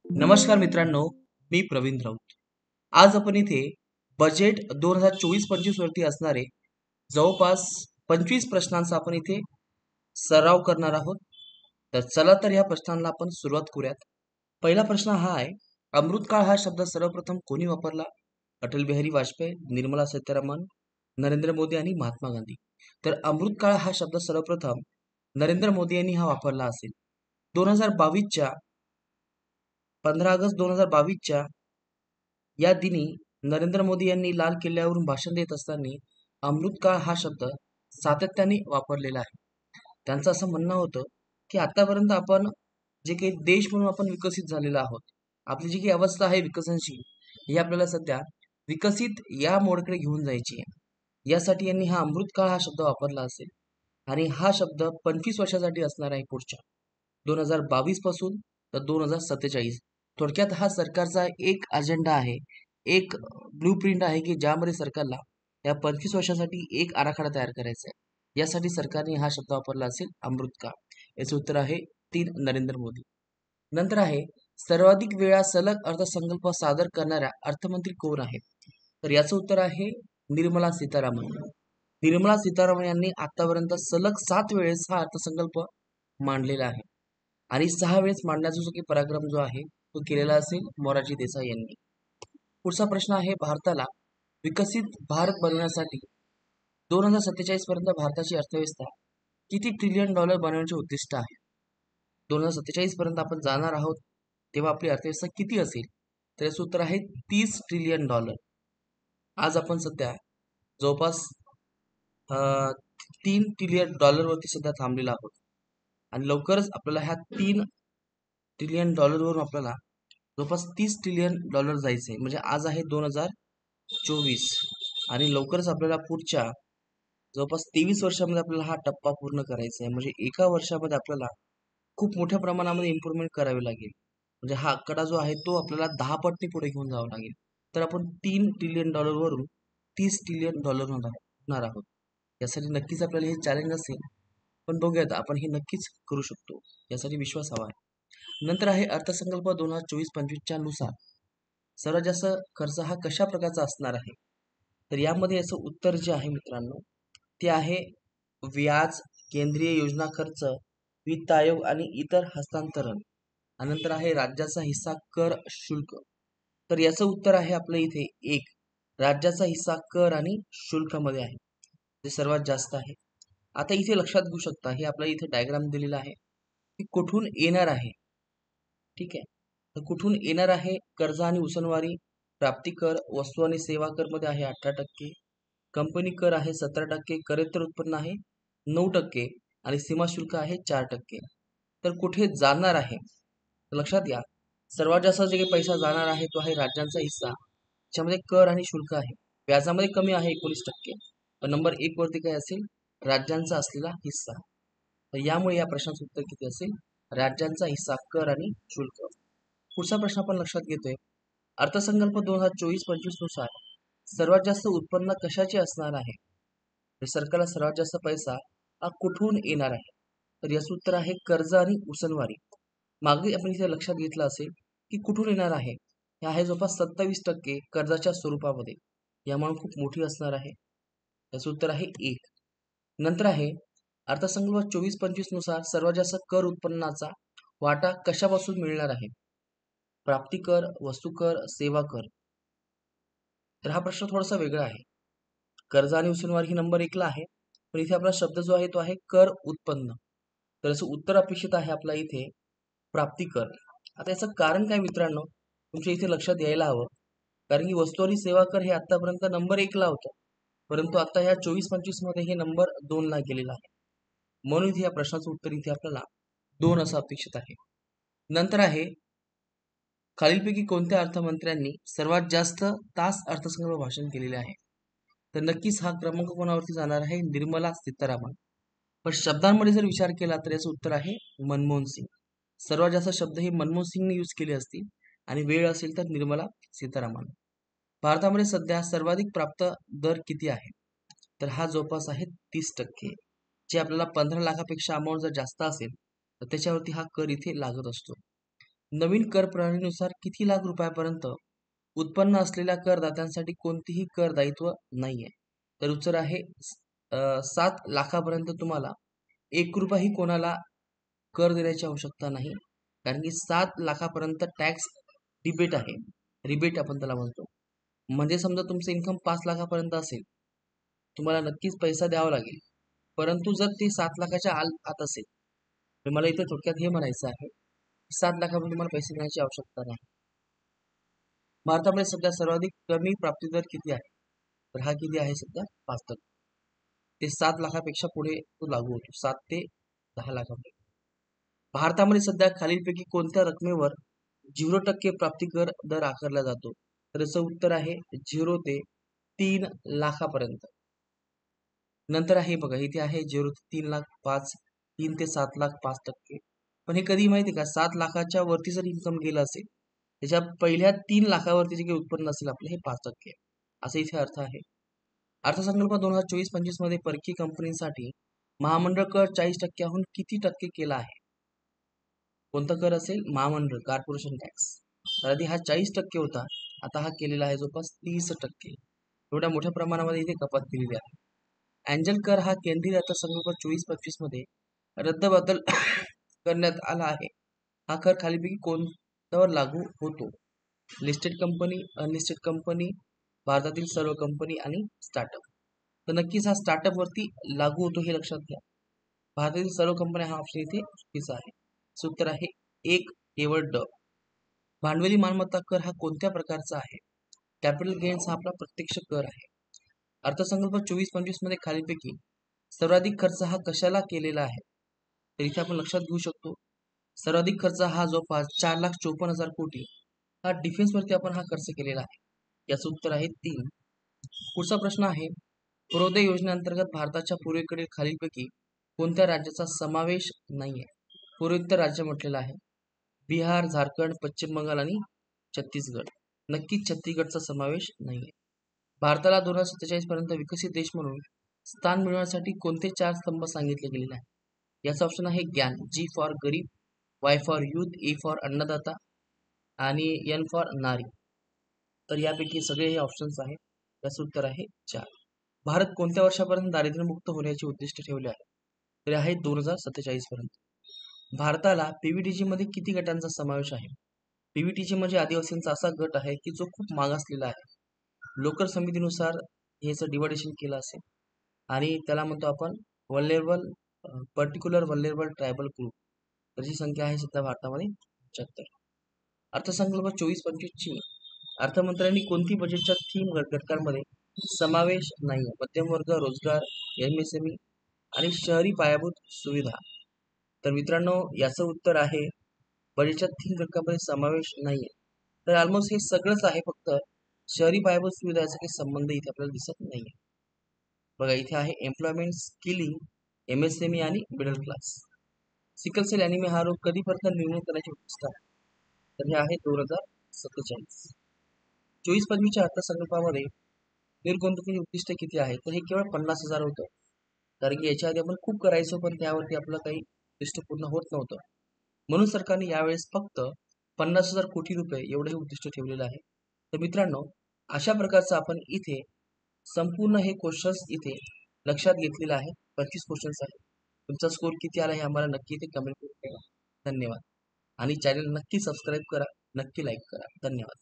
नमस्कार मित्रांनो, मी प्रवीण राऊत. आज आपण इथे बजेट 2024-25 वरती असणारे जवळपास 25 प्रश्नांचा आपण इथे सराव करणार आहोत. तर चला तर या प्रश्नांना आपण सुरुवात करूयात. पहिला प्रश्न हा आहे, अमृतकाळ हा शब्द सर्वप्रथम कोणी वापरला? अटल बिहारी वाजपेयी, निर्मला सीतारामन, नरेंद्र मोदी आणि महात्मा गांधी. तर अमृतकाळ हा शब्द सर्वप्रथम नरेंद्र मोदी यांनी हा वापरला असेल. 2022च्या 15 ऑगस्ट 2022च्या या दिनी नरेंद्र मोदी यांनी लाल किल्ल्यावरून भाषण देत असताना अमृतकाळ हा शब्द सातत्याने वापरलेला आहे. त्यांचं असं म्हणणं होतं की आतापर्यंत आपण जे काही देश म्हणून आपण विकसित झालेलो आहोत, आपली जी काही अवस्था आहे विकसनशील, ही आपल्याला सध्या विकसित या मोडकडे घेऊन जायची आहे. यासाठी यांनी हा अमृतकाळ हा शब्द वापरला असेल आणि हा शब्द 25 वर्षासाठी असणार आहे पुढच्या 2022 पासून तर 2047. थोडक्यात हा सरकारचा एक अजेंडा आहे, एक ब्लू प्रिंट आहे की ज्यामध्ये सरकारला या 25 वर्षासाठी एक आराखडा तयार करायचा आहे. यासाठी सरकारने हा शब्द वापरला असेल अमृतकाळ. याचे उत्तर आहे 3 नरेंद्र मोदी. नंतर आहे, सर्वाधिक वेळा सलग अर्थसंकल्प सादर करणाऱ्या अर्थमंत्री कोण आहेत? तर याचं उत्तर आहे निर्मला सीतारामन. निर्मला सीतारामन यांनी आतापर्यंत सलग 7 वेळेस हा अर्थसंकल्प मांडलेला आहे आणि 6 वेळेस मांडण्याचा जो काही पराक्रम जो आहे तो केलेला असेल मोरारजी देसाई यांनी. पुढचा प्रश्न आहे, भारताला विकसित भारत बनवण्यासाठी 2047 पर्यंत भारताची अर्थव्यवस्था किती ट्रिलियन डॉलर बनवण्याचे उद्दिष्ट आहे? 2047 पर्यंत आपण जाणार आहोत तेव्हा आपली अर्थव्यवस्था किती असेल? तर याचं उत्तर आहे 30 ट्रिलियन डॉलर. आज आपण सध्या जवळपास 3 ट्रिलियन डॉलरवरती सध्या थांबलेलो आहोत आणि लवकरच आपल्याला ह्या 3 ट्रिलियन डॉलरवरून आपल्याला जवळपास 30 ट्रिलियन डॉलर जायचं आहे. म्हणजे आज आहे 2024 आणि लवकरच आपल्याला पुढच्या जवळपास 23 वर्षामध्ये आपल्याला हा टप्पा पूर्ण करायचा आहे. म्हणजे एका वर्षामध्ये आपल्याला खूप मोठ्या प्रमाणामध्ये इम्प्रूव्हमेंट करावी लागेल. म्हणजे हा आकडा जो आहे तो आपल्याला 10 पटनी पुढे घेऊन जावं लागेल. तर आपण 3 ट्रिलियन डॉलरवरून 30 ट्रिलियन डॉलर होणार आहोत. यासाठी नक्कीच आपल्याला हे चॅलेंज असेल, पण बघूयात आपण हे नक्कीच करू शकतो. यासाठी विश्वास हवा आहे. नंतर आहे, अर्थसंकल्प 2024-25 नुसार सर्वात जास्त खर्च हा कशा प्रकारचा असणार आहे? तर यामध्ये याचं उत्तर जे आहे मित्रांनो, ते आहे व्याज, केंद्रीय योजना खर्च, वित्त आयोग आणि इतर हस्तांतरण. नंतर आहे राज्याचा हिस्सा, कर, शुल्क. तर याचं उत्तर आहे आपलं इथे एक, राज्याचा हिस्सा कर आणि शुल्कामध्ये आहे, जे सर्वात जास्त आहे. आता इथे लक्षात घेऊ शकता, हे आपल्या इथे डायग्राम दिलेला आहे की कुठून येणार आहे. ठीक आहे, तर कुठून येणार आहे? कर्ज आणि उसनवारी, प्राप्ती कर, वस्तू आणि सेवा कर मध्ये आहे 18%, कंपनी कर आहे 17%, करेत्तर उत्पन्न आहे 9% आणि सीमा शुल्क आहे 4%. तर कुठे जाणार आहे? तर लक्षात घ्या, सर्वात जास्त जे काही पैसा जाणार आहे तो आहे राज्यांचा हिस्सा, त्याच्यामध्ये कर आणि शुल्क आहे. व्याजामध्ये कमी आहे 19%, पण नंबर 1 वरती काय असेल? राज्यांचा असलेला हिस्सा. तर यामुळे या प्रश्नाचं उत्तर किती असेल? राज्यांचा हिस्सा, कर आणि शुल्क. पुढचा प्रश्न आपण लक्षात घेतोय, अर्थसंकल्प 2024-25 नुसार सर्वात जास्त उत्पन्न कशाचे असणार आहे? तर सरकारला सर्वात जास्त पैसा हा कुठून येणार आहे? तर याचं उत्तर आहे कर्ज आणि उसनवारी. मागे आपण इथे लक्षात घेतलं असेल की कुठून येणार आहे, हे आहे जवळपास 27% कर्जाच्या स्वरूपामध्ये. यामुळे खूप मोठी असणार आहे. याचं उत्तर आहे एक. नंतर आहे, अर्थसंकल्प 24-25 नुसार सर्वात जास्त कर उत्पन्नाचा वाटा कशापासून मिळणार आहे? प्राप्ती कर, वस्तू कर, सेवा कर. तर हा प्रश्न थोडासा वेगळा आहे. कर्ज आणि उसनवारी ही नंबर 1 ला आहे, पण इथे आपला शब्द जो आहे तो आहे कर उत्पन्न. तर याचं उत्तर अपेक्षित आहे आपला इथे प्राप्ती कर. आता याचं कारण काय मित्रांनो, तुमच्या इथे लक्षात यायला हवं, कारण की वस्तू आणि सेवा कर हे आतापर्यंत नंबर 1 ला होतं, परंतु आता ह्या 24-25 मध्ये हे नंबर 2 ला गेलेलं आहे. म्हणून इथे या प्रश्नाचं उत्तर इथे आपल्याला 2 असं अपेक्षित आहे. नंतर आहे, खालीलपैकी कोणत्या अर्थमंत्र्यांनी सर्वात जास्त तास अर्थसंकल्प भाषण केलेले आहे? तर नक्कीच हा क्रमांक कोणावरती जाणार आहे? निर्मला सीतारामन. पण शब्दांमध्ये जर विचार केला तर याचं उत्तर आहे मनमोहन सिंग. सर्वात जास्त शब्द हे मनमोहन सिंगने यूज केले असतील आणि वेळ असेल तर निर्मला सीतारामन. भारतामध्ये सध्या सर्वाधिक प्राप्त दर किती आहे? तर हा जवळपास आहे 30%. जे आपल्याला 15 लाखापेक्षा अमाऊंट जर जास्त असेल तर त्याच्यावरती हा कर इथे लागत असतो. नवीन कर प्रणालीनुसार किती लाख रुपयापर्यंत उत्पन्न असलेल्या करदात्यांसाठी कोणतेही कर दायित्व नाहीये. तर उत्तर आहे 7 लाखापर्यंत तुम्हाला 1 रुपयाही कोणाला कर देण्याची आवश्यकता नाही. कारण की 7 लाखापर्यंत टॅक्स डिबेट आहे, रिबेट आपण त्याला म्हणतो. म्हणजे समजा तुमचं इन्कम 5 लाखापर्यंत असेल, तुम्हाला नक्कीच पैसा द्यावा लागेल. परंतु जर ते 7 लाखाच्या आत असेल, तर मला इथे थोडक्यात हे म्हणायचं आहे, 7 लाखापर्यंत तुम्हाला पैसे देण्याची आवश्यकता नाही. भारतामध्ये सध्या सर्वाधिक कमी प्राप्ती दर किती आहे? तर हा किती आहे सध्या 5%. ते 7 लाखापेक्षा पुढे तो लागू होतो, 7 ते 10 लाखापर्यंत. भारतामध्ये सध्या खालीलपैकी कोणत्या रकमेवर 0% प्राप्ती कर दर आकारला जातो? तर याचं उत्तर आहे 0 ते 3 लाखापर्यंत. नंतर आहे बघा, इथे आहे 0 ते 3 लाख 5, 3 ते 7 लाख 5%. पण हे कधी माहिती का, 7 लाखाच्या वरती जर इन्कम गेलं असेल, त्याच्या पहिल्या 3 लाखावरती जे काही उत्पन्न असेल आपलं, हे 5% असा इथे अर्थ आहे. अर्थसंकल्प 2024-25 मध्ये परकीय कंपनीसाठी महामंडळ कर 40%हून किती टक्के केला आहे? कोणता कर असेल? महामंडळ, कॉर्पोरेशन टॅक्स. तर आधी हा 40% होता, आता हा केलेला आहे जवळपास 30%. एवढ्या मोठ्या प्रमाणामध्ये इथे कपात केलेली आहे. अँजल कर हा केंद्रीय अर्थसंकल्प 24-25 मध्ये रद्दबदल करण्यात आला आहे. हा कर खालीपैकी कोणत्यावर लागू होतो? लिस्टेड कंपनी, अनलिस्टेड कंपनी, भारतातील सर्व कंपनी आणि स्टार्टअप. तर नक्कीच हा स्टार्टअप वरती लागू होतो, हे लक्षात घ्या. भारतातील सर्व कंपन्या हा ऑप्शन इथे चुकीचा आहे. उत्तर आहे 1 केवळ ड. भांडवली मालमत्ता कर हा कोणत्या प्रकारचा आहे? कॅपिटल गेन्स हा आपला प्रत्यक्ष कर आहे. अर्थसंकल्प 24-25 मध्ये खालीलपैकी सर्वाधिक खर्च हा कशाला केलेला आहे? तर इथे आपण लक्षात घेऊ शकतो, सर्वाधिक खर्च हा जवळपास 4,54,000 कोटी हा डिफेन्सवरती आपण हा खर्च केलेला आहे. याचं उत्तर आहे 3. पुढचा प्रश्न आहे, पूर्वोदय योजनेअंतर्गत भारताच्या पूर्वेकडील खालीलपैकी कोणत्या राज्याचा समावेश नाहीये? पूर्वोत्तर राज्य म्हटलेलं आहे. बिहार, झारखंड, पश्चिम बंगाल आणि छत्तीसगड. नक्कीच छत्तीसगडचा समावेश नाहीये. भारताला 2047 पर्यंत विकसित देश म्हणून स्थान मिळवण्यासाठी कोणते 4 स्तंभ सांगितले गेलेले आहे? याचा ऑप्शन आहे ज्ञान, जी फॉर गरीब, Y for youth, A for अन्नदाता आणि एन फॉर नारी. तर यापैकी सगळे हे ऑप्शन्स आहेत. याचं उत्तर आहे 4. भारत कोणत्या वर्षापर्यंत दारिद्र्यमुक्त होण्याचे उद्दिष्ट ठेवले आहे? तर आहे 2047 पर्यंत. भारताला पीव्हीटीजी मध्ये किती गटांचा समावेश आहे? पीव्हीटीजी म्हणजे आदिवासींचा असा गट आहे की जो खूप मागासलेला आहे. लोकर समितीनुसार याचं डिवायडेशन केलं असेल आणि त्याला म्हणतो आपण vulnerable, particular vulnerable tribal group. त्याची संख्या आहे सध्या भारतामध्ये 75. अर्थसंकल्प 24-25 ची अर्थमंत्र्यांनी कोणती बजेटच्या थीम घटकांमध्ये समावेश नाही? मध्यम वर्ग, रोजगार, एमएसएमई आणि शहरी पायाभूत सुविधा. तर मित्रांनो, याचं उत्तर आहे बजेटच्या 3 घटकांमध्ये समावेश नाहीये. तर ऑलमोस्ट हे सगळंच आहे, फक्त शहरी पायाभूत सुविधाचा काही संबंध इथे आपल्याला दिसत नाहीये. बघा, इथे आहे एम्प्लॉयमेंट, स्किलिंग, एमएसएमई आणि middle class. Sickle cell anaemia हा रोग कधीपर्यंत निर्मूलन करण्याचे उद्दिष्ट आहे? तर हे आहे 2047. 24-25च्या अर्थसंकल्पामध्ये निर्गुंतवणुकीचे उद्दिष्ट किती आहे? तर हे केवळ 50,000 होतं. कारण की याच्या आधी आपण खूप करायचो, पण त्यावरती आपलं काही उद्दिष्ट पूर्ण होत नव्हतं. म्हणून सरकारने यावेळेस फक्त 50,000 कोटी रुपये एवढे उद्दिष्ट ठेवलेलं आहे. तर मित्रांनो, अशा प्रकारचं आपण इथे संपूर्ण हे क्वेश्चन्स इथे लक्षात घेतलेलं आहे. 25 क्वेश्चन्स आहेत. तुमचा स्कोर किती आला हे आम्हाला नक्की इथे कमेंट करून द्या. धन्यवाद. आणि चॅनल नक्की सबस्क्राईब करा, नक्की लाईक करा. धन्यवाद.